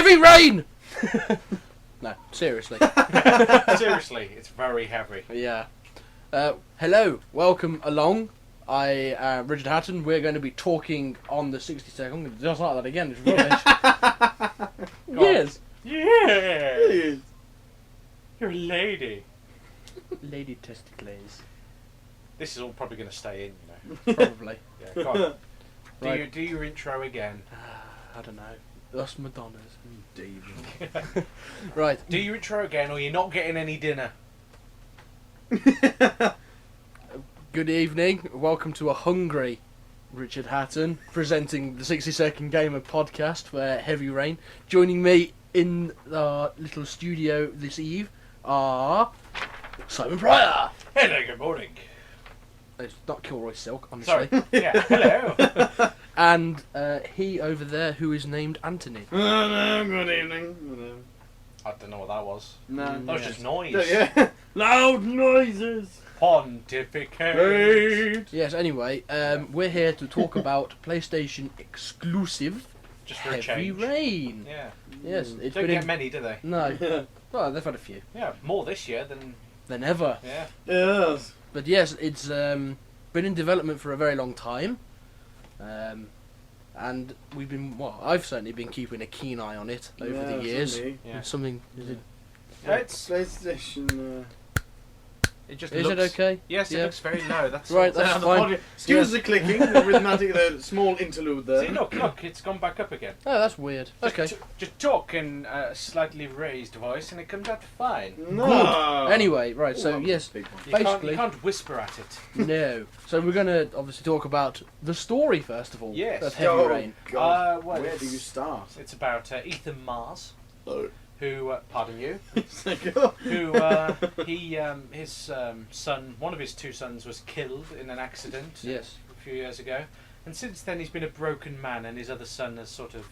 Heavy rain! No, seriously. Seriously, it's very heavy. Yeah. Hello, welcome along. I am Richard Hatton. We're going to be talking on the 60 second. I'm going to just like that again. It's rubbish. Yes. Yeah. You're a lady. Lady testicles. This is all probably going to stay in, you know. Probably. Yeah, go on. Right. Do your intro again. I don't know. Us Madonnas. David. Right. Do your intro again, or you're not getting any dinner. Good evening. Welcome to a hungry Richard Hatton presenting the 60 Second Gamer podcast for Heavy Rain. Joining me in our little studio this eve are Simon Pryor. Hello, good morning. It's not Kilroy Silk, honestly. Sorry. Yeah, hello. And he over there who is named Anthony. Good evening. I don't know what that was. No. That was Yes. just noise. Yeah. Loud noises. Pontificate. Yes, anyway, we're here to talk about PlayStation exclusive Just for a Heavy change. Rain. Yeah. Yes, it's Don't been get in... many, do they? No. Well, they've had a few. Yeah, more this year Than ever. yeah. Yes. But yes, it's been in development for a very long time. And we've been, well, I've certainly been keeping a keen eye on it over the years. Yeah. Something, is it, Yeah, It's PlayStation. It just is looks, it okay? Yes, it Yeah. looks very low. That's Right, all. that's the fine. podcast. Excuse the clicking, the rhythmic, the small interlude there. See, look, it's gone back up again. Oh, that's weird. Okay. Just talk in a slightly raised voice and it comes out fine. No. Anyway, right, so Oh, yes, big one. Basically- You can't whisper at it. no. So we're going to obviously talk about the story, first of all, Yes. of Heavy Oh, Rain. God. Well, Where it's- do you start? It's about Ethan Mars, Oh. who, pardon you, Who? who his son, one of his two sons, was killed in an accident Yes. a few years ago, and since then he's been a broken man, and his other son has sort of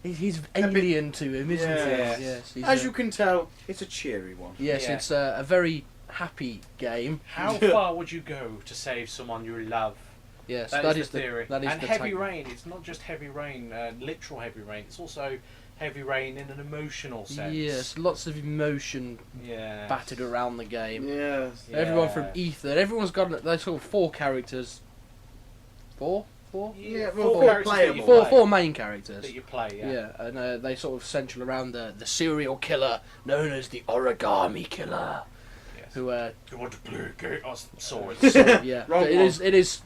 He's alien to him, isn't Yes. he? Yes. he's As a- you can tell, it's a cheery one. Yes, Yeah. it's a very happy game. how far would you go to save someone you love? Yes, That is the theory. That is and the heavy tag- rain, it's not just heavy rain, literal heavy rain. It's also heavy rain in an emotional sense. Yes, lots of emotion Yeah. battered around the game. Yes. Yeah. Everyone from Ethan, everyone's got those sort of four characters. Four? Yeah, four well, characters that playable. you Four, play. four main characters. That you play. Yeah. Yeah, and they sort of central around the serial killer known as the Origami Killer. Yes. Who, You want to play a game? Oh, swords. yeah, Wrong it is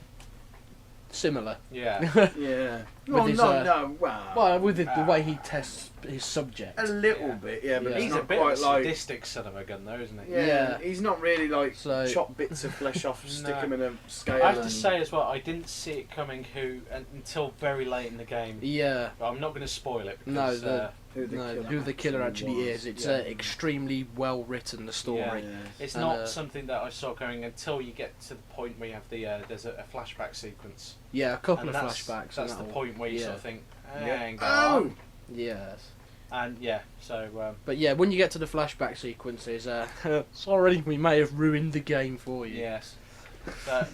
similar. yeah. Yeah. With No, his, no. Wow. Well, with the way he tests his subject. A little Yeah. bit, yeah, but Yeah. it's He's a not bit quite of a like. sadistic son of a gun, though, isn't he? Yeah, Yeah. he's not really like So- chop bits of flesh off, stick No. them in a scale. I have to and- say as well, I didn't see it coming until very late in the game. Yeah. I'm not going to spoil it No, because who the killer actually was. is. It's Yeah. extremely well written, the story. Yeah. it's And, not something that I saw going until you get to the point where you have there's a flashback sequence. Yeah, a couple And of that's, flashbacks. That's and the that'll- point where you yeah. sort of think, Yeah. hang Oh! on. Yes. And yeah, so But yeah, when you get to the flashback sequences, sorry, we may have ruined the game for you. yes. But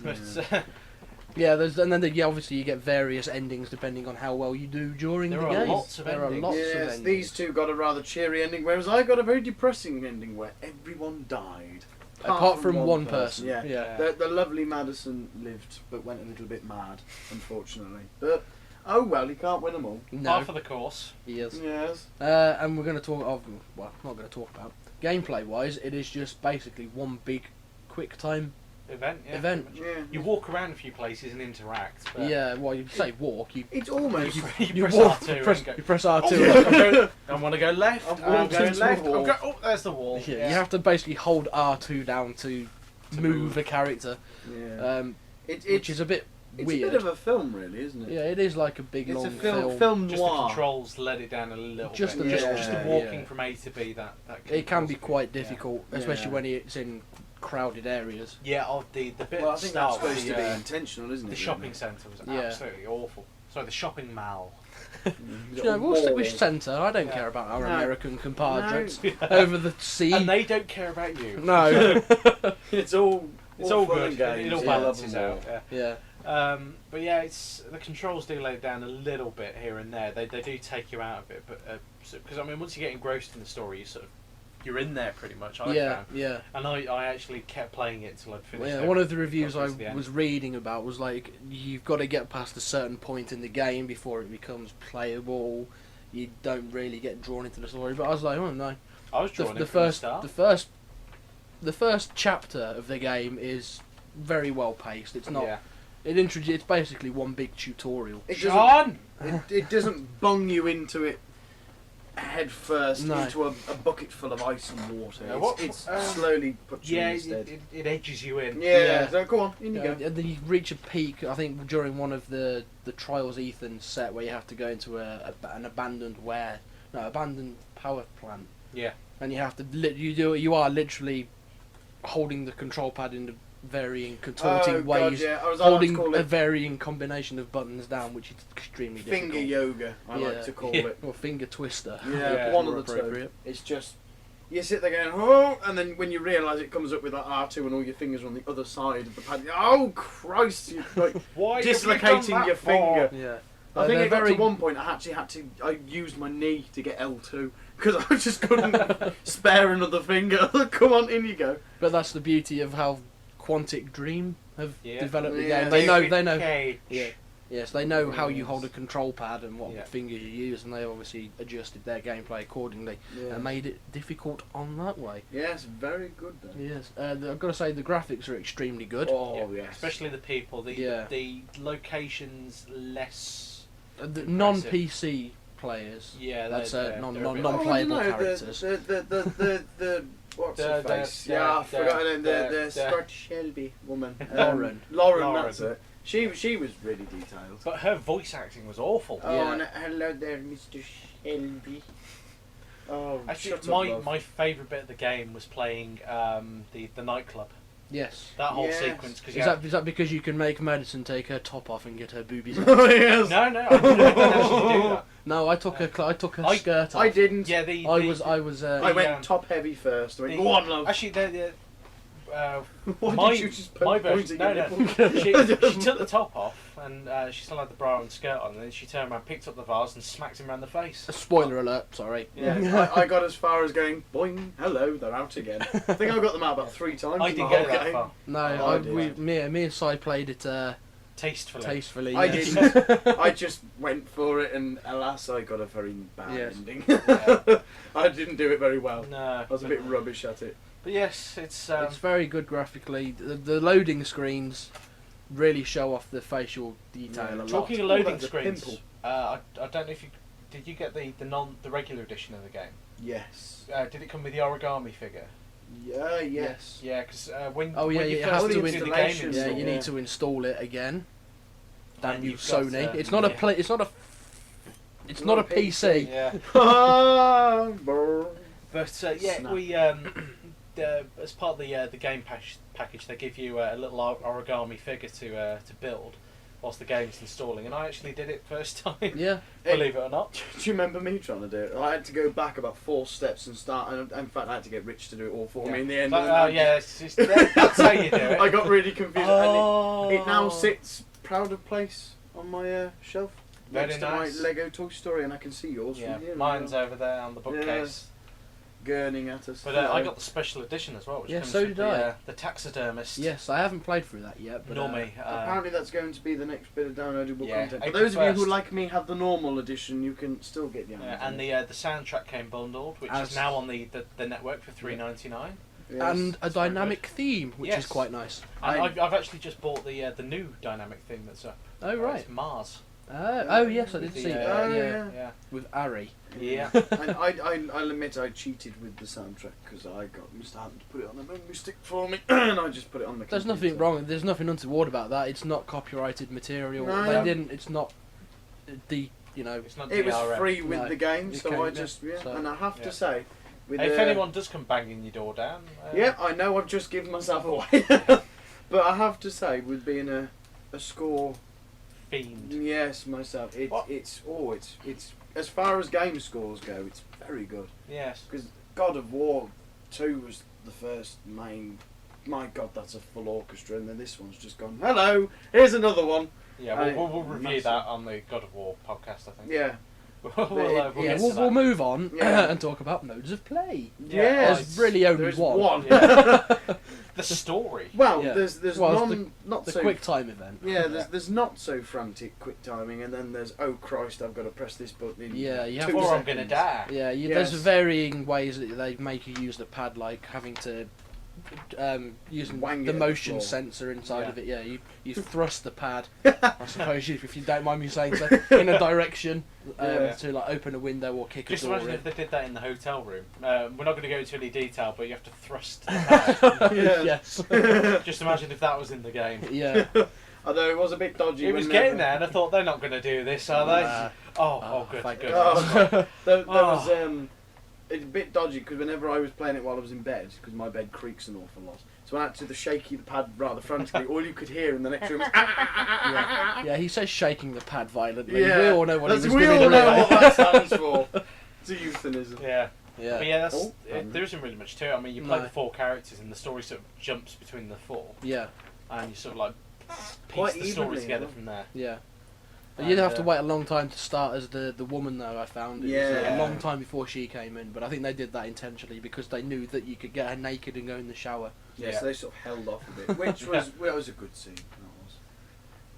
Yeah, obviously you get various endings depending on how well you do during There the are game. lots of there endings. are lots of Yes, endings. these two got a rather cheery ending, whereas I got a very depressing ending where everyone died. Apart from one person. Yeah. Yeah. The lovely Madison lived, but went a little bit mad, unfortunately. But, oh well, you can't win them all. No, half of the course. he is. Yes. And we're going to talk of, well, not going to talk about gameplay wise. It is just basically one big, quick time Event. Yeah, event. pretty much. Yeah. You walk around a few places and interact. But Yeah, well, you say walk, you It's almost. you press walk, R2 press, and go. you press R2. I want to go left. I've I'm walked going into a left. wall. Oh, there's the wall. Yeah, you have to basically hold R2 down to move a character, Yeah. which is a bit It's weird. a bit of a film, really, isn't it? Yeah, it is like a big It's long a film Just the noir. controls let it down a little Just bit. a little just the bit, walking yeah. from A to B. That It can be cause- quite yeah. difficult, Yeah. especially when it's in crowded areas. Yeah, the bit Well, I at the think that's start with supposed to be intentional, isn't it? the shopping centre was Yeah. absolutely awful. Sorry, the shopping mall. You know, we'll stick with Wall. centre. I don't Yeah. care about our No. American compadres No. over the sea. And they don't care about you. No. It's all It's all fun good. and games. It all Yeah, I love balances them all. out. Yeah. Yeah. But yeah, it's the controls do lay down a little bit here and there. They do take you out of it, but because I mean, once you get engrossed in the story, you're in there pretty much. I found. Yeah. And I actually kept playing it until I'd finished. Yeah, one of the reviews I got to the end. was reading about was like you've got to get past a certain point in the game before it becomes playable. You don't really get drawn into the story. But I was like, oh no. I was drawn in The from first start. the first chapter of the game is very well paced. It's not. Yeah. It's basically one big tutorial. It John. it doesn't bung you into it head first No. into a bucket full of ice and water. Yeah, It's slowly puts you Yeah, in instead. it edges you in. Yeah, so go on, in you go. And then you reach a peak. I think during one of the trials Ethan set where you have to go into an abandoned power plant. Yeah. And you have to you are literally holding the control pad in varying contorting ways, God, yeah. I was allowed to holding call a it varying combination of buttons down, which is extremely finger difficult. yoga. I Yeah. like to call Yeah. it. Or finger twister. Yeah, Yeah, one more of the two. appropriate. It's just you sit there going, oh, and then when you realise it comes up with that R2 and all your fingers are on the other side of the pad. Oh Christ! You're like Why dislocating your finger. Yeah. I think they're it got very to one point I used my knee to get L2 because I just couldn't spare another finger. Come on, in you go. But that's the beauty of how Quantic Dream have Yeah. developed the Yeah. game. They know. Cage. Yeah. Yes, they know how you Yes. hold a control pad and what Yeah. fingers you use, and they obviously adjusted their gameplay accordingly Yeah. and made it difficult on that way. Yes, very good then. Yes, I've got to say the graphics are extremely good. Oh Yeah, yes. Especially the people. Yeah. The locations less. The non-PC players, Yeah, that's they're non a bit- non-playable Oh, I don't know, characters. The what's her face? Yeah, I've forgotten the Scott Shelby woman. Lauren. Lauren, that's it. She was really detailed. But her voice acting was awful. Oh, Yeah. and hello there, Mr. Shelby. Oh, Actually, shut up, love. my favourite bit of the game was playing the nightclub. Yes. That whole Yes. sequence. Cause Is that because you can make Madison take her top off and get her boobies out? Oh, yes. No, I didn't actually do that. No, I took her I- skirt off. I didn't. Yeah, I was. I the, went top heavy first. I went, the- go on, love. Actually, Why my did you just my point version. at No, your no. nipple? She took the top off and she still had the bra and skirt on, and then she turned around, picked up the vase, and smacked him around the face. Spoiler alert. Sorry. Yeah. I got as far as going, boing, hello, they're out again. I think I got them out about 3 times. I in didn't the go whole that game. far. No, Oh, me and Si played it Tastefully. tastefully. I yes. didn't. I just went for it, and alas, I got a very bad Yes. ending. Yeah. I didn't do it very well. No. I was a bit rubbish at it. But yes, it's. It's very good graphically. The loading screens really show off the facial detail Yeah. a lot. Talking of Oh, loading that's a screens, pimple. I don't know if you did. You get the regular edition of the game? Yes. Did it come with the origami figure? Yeah, yes. Yeah, because when Oh, yeah, when you it first has to do the install- game Yeah, Yeah, install, you Yeah. need to install it again. Damn And you, you've got, Sony! um, It's not a yeah. play. It's not a. It's not a PC. Yeah, Brr. but yeah, Snap. we as part of the game package, they give you a little origami figure to build whilst the game's installing, and I actually did it first time. Yeah. Believe it or not. Do you remember me trying to do it? I had to go back about 4 steps and start, and in fact, I had to get Rich to do it all for me in the end. But, and I yeah, that's how you do it. I got really confused. Oh. And it now sits proud of place on my shelf Very next nice. to my Lego Toy Story, and I can see yours Yeah, from here. mine's over there on the bookcase. Gurning at us. But I got the special edition as well, which Yeah, comes so with did the, I. The taxidermist. Yes, I haven't played through that yet, but Nor me. Apparently, that's going to be the next bit of downloadable Yeah, content. For April those of you who, 1st. like me, have the normal edition, you can still get the Yeah, Amazon. and the soundtrack came bundled, which As- is now on the network for $3.99. Yes. and a dynamic theme, which is Yes. quite nice. And I- I've actually just bought the new dynamic theme that's up. Oh right. It's Mars. Oh yes, I did The, see that. Oh, Yeah. yeah. Yeah. With Ari. Yeah. And I'll admit I cheated with the soundtrack because I got Mr. Hammond to put it on the memory stick for me, and I just put it on the. There's computer. nothing wrong. There's nothing untoward about that. It's not copyrighted material. No. They didn't. It's not the. It's not It was DRM. free with No. the game, It so came, I yeah. just So- and I have Yeah. to say, with Hey, if anyone does come banging your door down. yeah, I know I've just given myself away, but I have to say, with being a score, Fiend. yes, myself, What? it's as far as game scores go, it's very good. Yes. Because God of War 2 was the first main my God, that's a full orchestra, and then this one's just gone, hello, here's another one. Yeah, we'll review that on the God of War podcast, I think. Yeah. We'll move on Yeah. and talk about modes of play. Yeah, There's really only there's one. Yeah. The story. Well, Yeah. there's Well, not The so quick time event. Yeah, there's not so frantic quick timing, and then there's oh Christ, I've got to press this button in Yeah, you have 2 to- Or I'm seconds. gonna die. Yeah, Yes. there's varying ways that they make you use the pad, like having to using Wang it the at the motion floor. sensor inside Yeah. of it. Yeah, you thrust the pad, I suppose, if you don't mind me saying so, in a direction Yeah. to like open a window or kick Just a door imagine in. if they did that in the hotel room. We're not going to go into any detail, but you have to thrust the pad. Yeah. Yes. Just imagine if that was in the game. Yeah. Although it was a bit dodgy. It was when getting there, and I thought they're not going to do this, are they? Nah. Oh, good, thank good. Oh, there was Oh. it's a bit dodgy because whenever I was playing it while I was in bed, because my bed creaks an awful lot. So when I had to shaky the pad rather frantically, all you could hear in the next room was Yeah, he says shaking the pad violently. Yeah. We all know what he was we doing. all know really. what that stands for. It's a euphemism. Yeah. Yeah. But yeah, that's, Oh, there isn't really much to it. I mean, you play No. the 4 characters, and the story sort of jumps between the 4, Yeah. and you sort of like Quite piece the story evenly, together yeah. from there. Yeah. And, You'd have to uh, wait a long time to start as the woman, though, I found. It was Yeah. a long time before she came in, but I think they did that intentionally because they knew that you could get her naked and go in the shower. Yeah, Yeah. so they sort of held off a bit, which was well, it was a good scene. That was.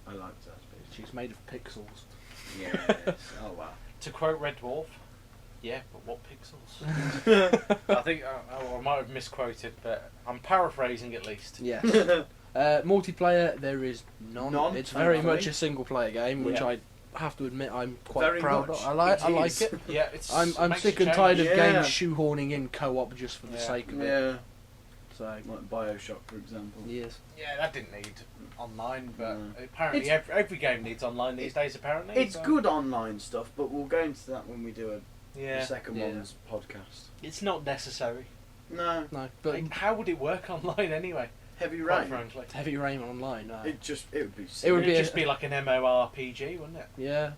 I liked that bit. She's made of pixels. Yes. Oh wow. To quote Red Dwarf, yeah, but what pixels? I think I might have misquoted, but I'm paraphrasing at least. Yes. Multiplayer, there is none. None, It's very thankfully. much a single player game, which Yeah. I have to admit I'm quite Very proud much. of. I like is. it. Yeah, it's. I'm makes sick you and tired of change. Yeah. games shoehorning in co-op just for the Yeah. sake of it. Yeah. So, Like Bioshock, for example. yes. Yeah, that didn't need online, but No. apparently every game needs online these days. Apparently, It's so- good online stuff, but we'll go into that when we do the Yeah, second Yeah. one's podcast. it's not necessary. No. No, but Like, how would it work online anyway? Heavy Quite Rain. frankly, Heavy Rain online, no. It would be. It would it'd be a- just be like an MMORPG, wouldn't it? Yeah.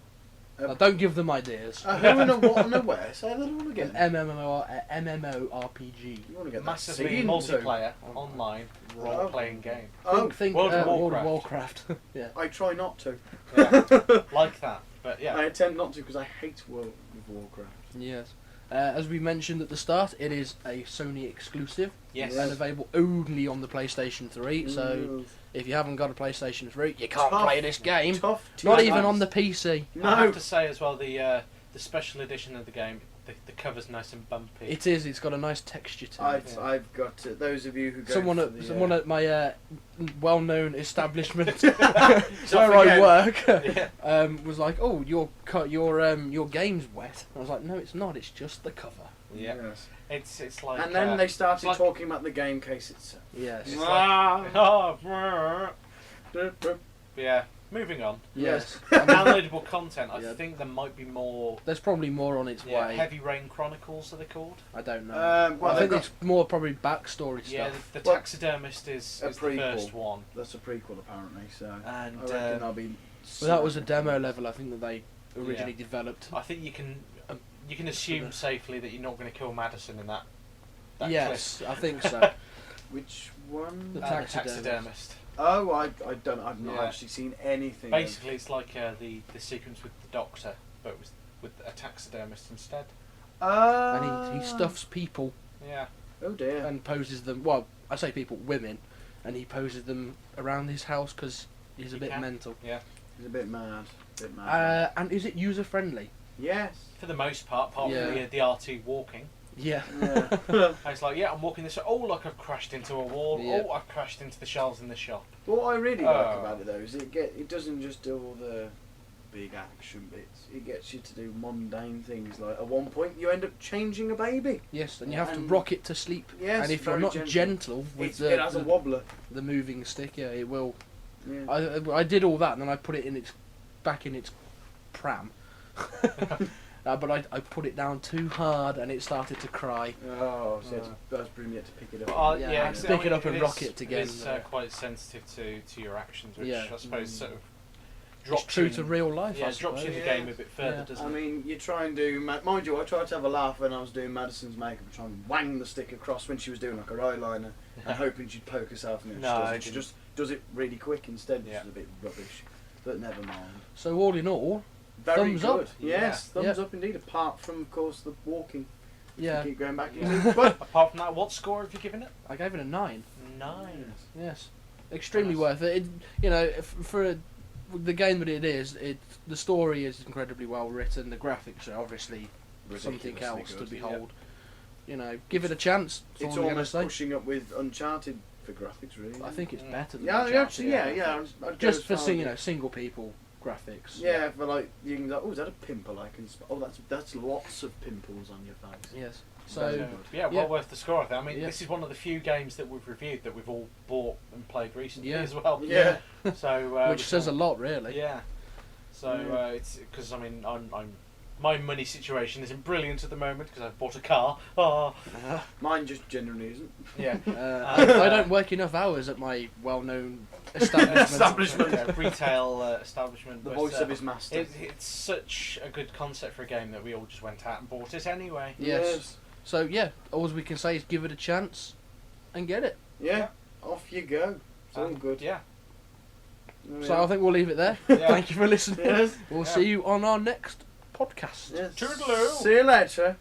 Uh, Now, don't give them ideas. Who and what and a where? Say that all An again. MMORPG. You want to get that Massively scene multiplayer, Oh. online, role-playing game. Oh, Think World of World Warcraft. of Warcraft. Yeah. I try not to. Yeah, like that. But yeah, I attempt not to because I hate World of Warcraft. Yes. As we mentioned at the start, it is a Sony exclusive yes. and available only on the PlayStation 3. So Ooh. if you haven't got a PlayStation 3, you can't Tough. play this game. Tough. Not tea even bags. on the PC. No. I have to say as well, the special edition of the game, the cover's nice and bumpy. It is. It's got a nice texture to it. I've got those of you who go Someone for at the, someone at my well-known establishment Stop where I again. work Yeah. was like, "Oh, your game's wet." I was like, "No, it's not. It's just the cover." Yeah, Yes. it's like. And then they started like- talking about the game case itself. Yes. It's Ah. like, oh, yeah. Moving on. Yes. Downloadable content. I Yeah. think there might be more. There's probably more on its Yeah, way. Heavy Rain Chronicles are they called? I don't know. Well, I think they've it's more probably backstory Yeah, stuff. the Well, taxidermist is a the prequel. first one, That's a prequel apparently, so and I reckon I'll be. But that was a demo level. I think that they originally Yeah. developed. I think you can assume safely that you're not going to kill Madison in that. Yes, I think so. Which one? The The taxidermist. Oh, I've not Yeah. actually seen anything. Basically, it's like the sequence with the doctor, but with a taxidermist instead. And he stuffs people Yeah. Oh dear. and poses them. Well, I say people, women, and he poses them around his house because he's a He bit can. mental. Yeah. He's a bit mad. Bit mad. And is it user friendly? Yes. For the most part, apart Yeah. from the RT walking. Yeah. Yeah. And it's like, yeah, I'm walking this. Oh, look, I've crashed into a wall. Yeah. Oh, I've crashed into the shelves in the shop. What I really like Oh. about it though is it doesn't just do all the big action bits. It gets you to do mundane things. Like at one point you end up changing a baby. Yes, and you have to And- rock it to sleep. Yes, and if you're very not gentle. gentle with It has a wobbler. the moving stick, yeah, it will. Yeah. I did all that, and then I put it back in its pram. But I put it down too hard, and it started to cry. Oh, so that's brilliant to pick it up. Well, Yeah, yeah, pick 'cause, I it mean, up and is- rock it again. It is quite sensitive to your actions, which Yeah. I suppose sort of drops true you to in- real life. Yeah, I it drops you in the Yeah. game a bit further, Yeah. doesn't I it? mean, you try and do. Mind you, I tried to have a laugh when I was doing Madison's makeup and trying to wang the stick across when she was doing like her eyeliner and hoping she'd poke herself in it. No, She I doesn't. She didn't. just does it really quick instead, which Yeah. is a bit rubbish. But never mind. So all in all, Very Thumbs up. good. Yes, Yeah. thumbs up indeed. Apart from, of course, the walking. yeah, Keep going back. Yeah. But Apart from that, what score have you given it? I gave it a 9. 9. Yes, extremely Nice. worth it. The game that it is, the story is incredibly well written. The graphics are obviously something ridiculously else good. to behold. Give it a chance. That's It's all I'm gonna almost say. pushing up with Uncharted for graphics, really. I think it's better than Yeah, Uncharted. actually, yeah. I'd go Just as for far as- single people graphics. Yeah, for like you can go, oh, is that a pimple I can? Oh, that's lots of pimples on your face. Yes. Very So good. Yeah, well worth the score. I think. I mean, Yeah. this is one of the few games that we've reviewed that we've all bought and played recently Yeah. as well. Yeah. So which says a lot, really. Yeah. So Yeah. it's because I mean I'm my money situation isn't brilliant at the moment because I've bought a car. Oh. Mine just generally isn't. Yeah. I don't work enough hours at my well-known establishment. Yeah, retail establishment. The but, voice of his master. It's such a good concept for a game that we all just went out and bought it anyway. Yes. So yeah, all we can say is give it a chance and get it. Yeah. Off you go. It's all good. Yeah. There we So are. I think we'll leave it there. Yeah. Thank you for listening. Yes. We'll Yeah. see you on our next podcast. Yes. Toodaloo. See you later.